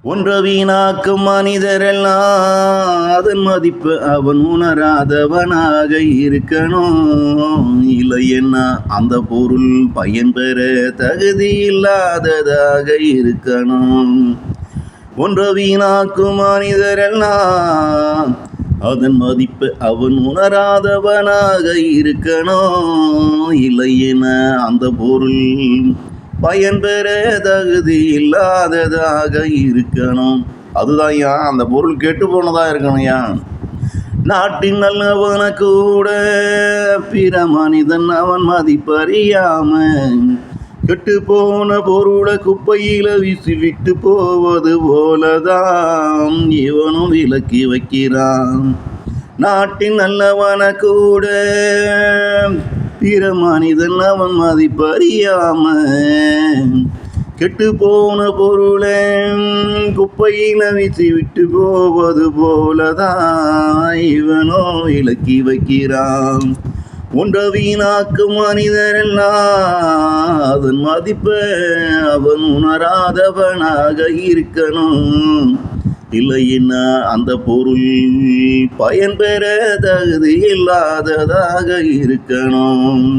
ஒன்ற வீணாக்கும் மனிதரெல்லாம் அதன் மதிப்பு அவன் உணராதவனாக இருக்கணும். இல்லை என்ன அந்த பொருள் பயன் பெற தகுதி இல்லாததாக இருக்கணும். ஒன்ற வீணாக்கும் மனிதரெல்லாம் அதன் மதிப்பு அவன் உணராதவனாக இருக்கணும். இல்லை என அந்த பொருள் பயன் பெற தகுதி இல்லாததாக இருக்கணும். அதுதான் ஏன் அந்த பொருள் கெட்டு போனதா இருக்கணும். ஏன் நாட்டின் நல்லவன கூட பிற மனிதன் அவன் மதிப்பறியாம கெட்டு போன பொருளை குப்பையில வீசி விட்டு போவது போலதான் இவனும் விலக்கி வைக்கிறான். நாட்டின் நல்லவன கூட பிற மனிதன் அவன் மதிப்பறியாம கெட்டு போன பொருளை குப்பையில வீசி விட்டு போவது போலதான் இவனோ விலக்கி வைக்கிறான். ஒன்ற வீணாக்கும் மனிதரெல்லாம் அதன் மதிப்பை அவன் உணராதவனாக இருக்கணும். இல்லைன்னா அந்த பொருள் பயன் பெற தகுதி இல்லாததாக இருக்கணும்.